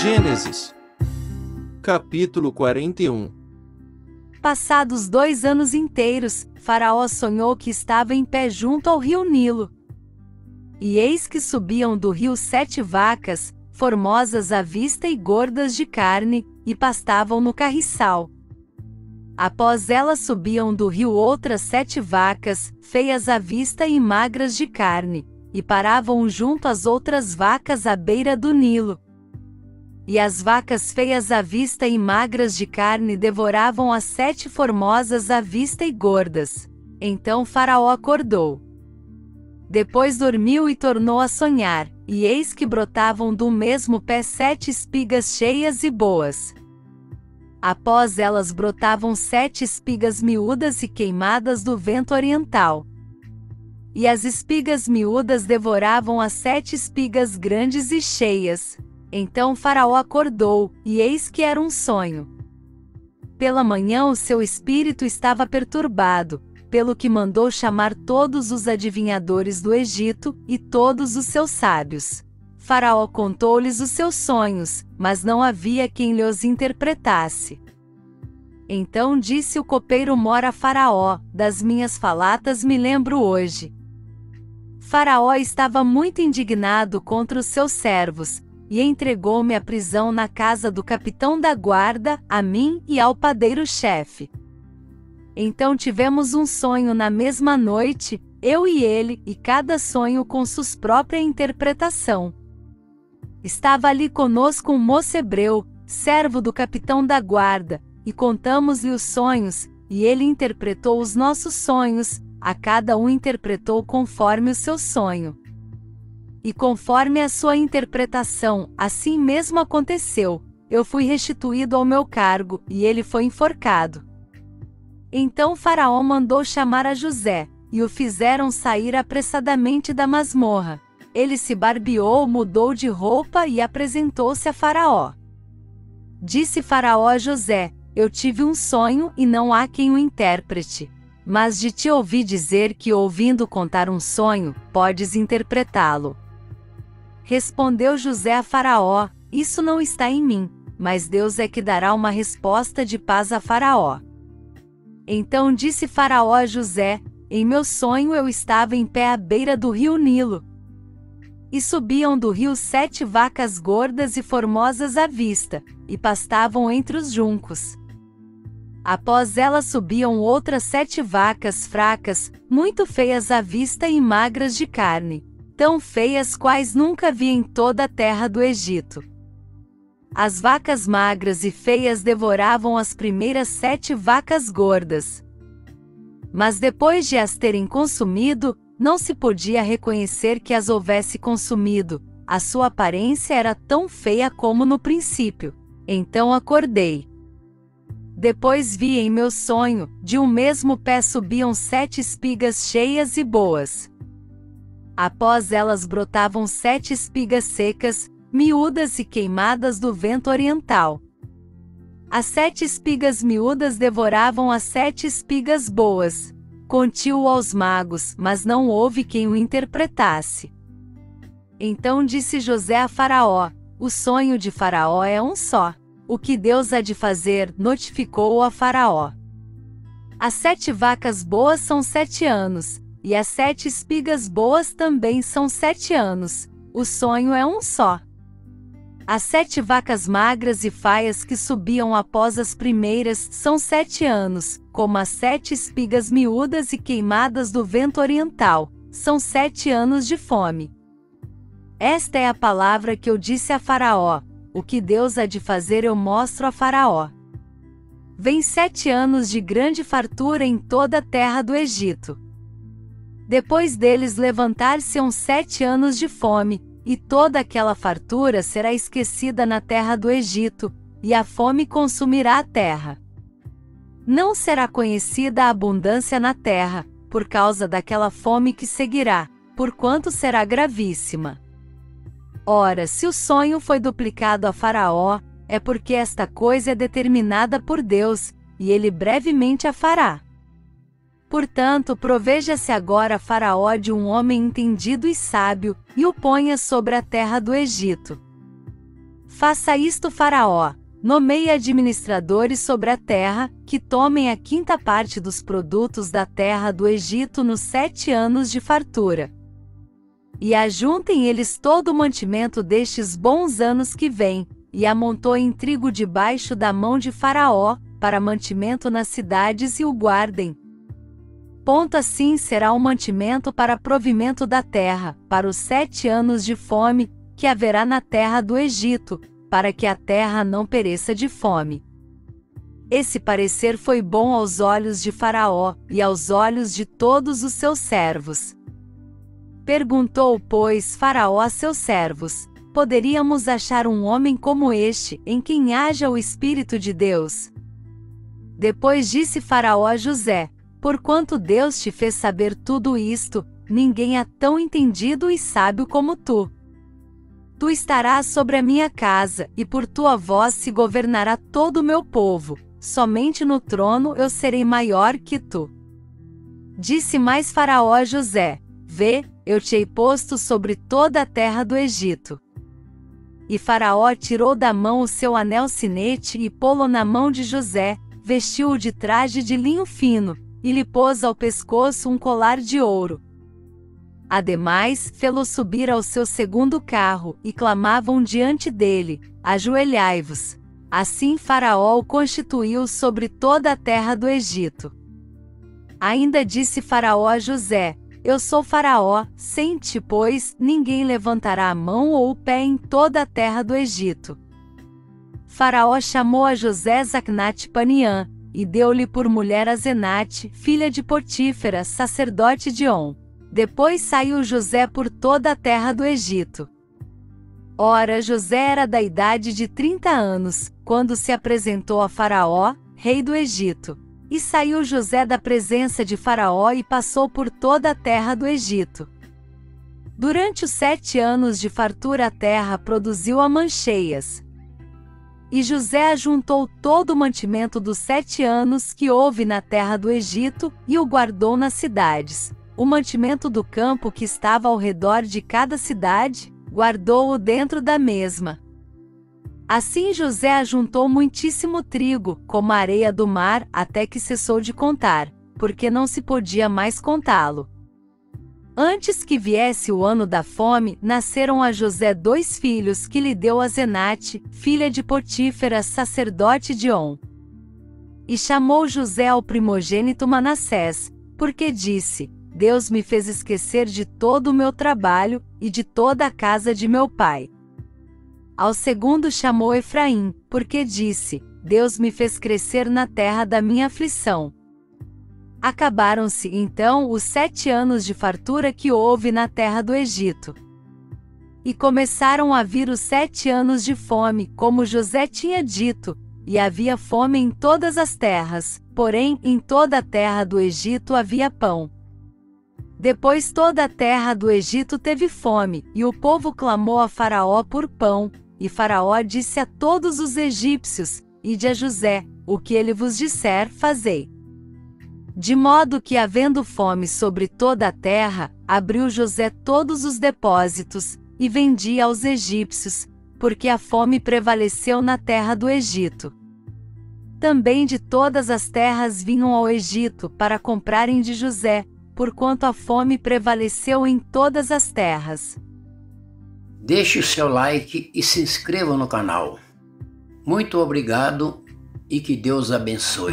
Gênesis, capítulo 41. Passados 2 anos inteiros, Faraó sonhou que estava em pé junto ao rio Nilo. E eis que subiam do rio 7 vacas, formosas à vista e gordas de carne, e pastavam no carriçal. Após elas subiam do rio outras 7 vacas, feias à vista e magras de carne, e paravam junto às outras vacas à beira do Nilo. E as vacas feias à vista e magras de carne devoravam as 7 formosas à vista e gordas. Então Faraó acordou. Depois dormiu e tornou a sonhar, e eis que brotavam do mesmo pé 7 espigas cheias e boas. Após elas brotavam 7 espigas miúdas e queimadas do vento oriental. E as espigas miúdas devoravam as 7 espigas grandes e cheias. Então Faraó acordou, e eis que era um sonho. Pela manhã o seu espírito estava perturbado, pelo que mandou chamar todos os adivinhadores do Egito, e todos os seus sábios. Faraó contou-lhes os seus sonhos, mas não havia quem lhes interpretasse. Então disse o copeiro Mor a Faraó: das minhas falatas me lembro hoje. Faraó estava muito indignado contra os seus servos, e entregou-me à prisão na casa do capitão da guarda, a mim e ao padeiro-chefe. Então tivemos um sonho na mesma noite, eu e ele, e cada sonho com sua própria interpretação. Estava ali conosco um moço hebreu, servo do capitão da guarda, e contamos-lhe os sonhos, e ele interpretou os nossos sonhos, a cada um interpretou conforme o seu sonho. E conforme a sua interpretação, assim mesmo aconteceu. Eu fui restituído ao meu cargo, e ele foi enforcado. Então Faraó mandou chamar a José, e o fizeram sair apressadamente da masmorra. Ele se barbeou, mudou de roupa e apresentou-se a Faraó. Disse Faraó a José: eu tive um sonho e não há quem o interprete. Mas de te ouvi dizer que, ouvindo contar um sonho, podes interpretá-lo. Respondeu José a Faraó: isso não está em mim, mas Deus é que dará uma resposta de paz a Faraó. Então disse Faraó a José: em meu sonho eu estava em pé à beira do rio Nilo. E subiam do rio 7 vacas gordas e formosas à vista, e pastavam entre os juncos. Após elas subiam outras 7 vacas fracas, muito feias à vista e magras de carne, tão feias quais nunca vi em toda a terra do Egito. As vacas magras e feias devoravam as primeiras 7 vacas gordas. Mas depois de as terem consumido, não se podia reconhecer que as houvesse consumido, a sua aparência era tão feia como no princípio. Então acordei. Depois vi em meu sonho, de um mesmo pé subiam 7 espigas cheias e boas. Após elas brotavam 7 espigas secas, miúdas e queimadas do vento oriental. As 7 espigas miúdas devoravam as 7 espigas boas. Conti-o aos magos, mas não houve quem o interpretasse. Então disse José a Faraó: o sonho de Faraó é um só. O que Deus há de fazer, notificou-o a Faraó. As 7 vacas boas são 7 anos, e as 7 espigas boas também são 7 anos. O sonho é um só. As 7 vacas magras e faias que subiam após as primeiras são 7 anos, como as 7 espigas miúdas e queimadas do vento oriental, são 7 anos de fome. Esta é a palavra que eu disse a Faraó: o que Deus há de fazer eu mostro a Faraó. Vem 7 anos de grande fartura em toda a terra do Egito. Depois deles levantar-se-ão 7 anos de fome, e toda aquela fartura será esquecida na terra do Egito, e a fome consumirá a terra. Não será conhecida a abundância na terra, por causa daquela fome que seguirá, porquanto será gravíssima. Ora, se o sonho foi duplicado a Faraó, é porque esta coisa é determinada por Deus, e ele brevemente a fará. Portanto, proveja-se agora Faraó de um homem entendido e sábio, e o ponha sobre a terra do Egito. Faça isto, Faraó. Nomeie administradores sobre a terra, que tomem a quinta parte dos produtos da terra do Egito nos 7 anos de fartura. E ajuntem eles todo o mantimento destes bons anos que vêm, e amontoem trigo debaixo da mão de Faraó, para mantimento nas cidades e o guardem. Assim será o mantimento para provimento da terra, para os 7 anos de fome, que haverá na terra do Egito, para que a terra não pereça de fome. Esse parecer foi bom aos olhos de Faraó, e aos olhos de todos os seus servos. Perguntou, pois, Faraó a seus servos: poderíamos achar um homem como este, em quem haja o Espírito de Deus? Depois disse Faraó a José: porquanto Deus te fez saber tudo isto, ninguém é tão entendido e sábio como tu. Tu estarás sobre a minha casa, e por tua voz se governará todo o meu povo. Somente no trono eu serei maior que tu. Disse mais Faraó a José: vê, eu te hei posto sobre toda a terra do Egito. E Faraó tirou da mão o seu anel sinete e pô-lo na mão de José, vestiu-o de traje de linho fino, e lhe pôs ao pescoço um colar de ouro. Ademais, fê-lo subir ao seu segundo carro, e clamavam diante dele: ajoelhai-vos. Assim Faraó o constituiu sobre toda a terra do Egito. Ainda disse Faraó a José: eu sou Faraó, sem ti, pois, ninguém levantará a mão ou o pé em toda a terra do Egito. Faraó chamou a José Zacnate-Paniã, e deu-lhe por mulher a Zenate, filha de Potífera, sacerdote de On. Depois saiu José por toda a terra do Egito. Ora, José era da idade de 30 anos, quando se apresentou a Faraó, rei do Egito. E saiu José da presença de Faraó e passou por toda a terra do Egito. Durante os 7 anos de fartura a terra produziu amancheias. E José ajuntou todo o mantimento dos 7 anos que houve na terra do Egito, e o guardou nas cidades. O mantimento do campo que estava ao redor de cada cidade, guardou-o dentro da mesma. Assim José ajuntou muitíssimo trigo, como a areia do mar, até que cessou de contar, porque não se podia mais contá-lo. Antes que viesse o ano da fome, nasceram a José 2 filhos que lhe deu a Zenate, filha de Potífera, sacerdote de On. E chamou José ao primogênito Manassés, porque disse: Deus me fez esquecer de todo o meu trabalho, e de toda a casa de meu pai. Ao segundo chamou Efraim, porque disse: Deus me fez crescer na terra da minha aflição. Acabaram-se, então, os 7 anos de fartura que houve na terra do Egito. E começaram a vir os 7 anos de fome, como José tinha dito, e havia fome em todas as terras, porém, em toda a terra do Egito havia pão. Depois toda a terra do Egito teve fome, e o povo clamou a Faraó por pão, e Faraó disse a todos os egípcios: Ide a José, o que ele vos disser, fazei. De modo que, havendo fome sobre toda a terra, abriu José todos os depósitos, e vendia aos egípcios, porque a fome prevaleceu na terra do Egito. Também de todas as terras vinham ao Egito para comprarem de José, porquanto a fome prevaleceu em todas as terras. Deixe o seu like e se inscreva no canal. Muito obrigado e que Deus abençoe.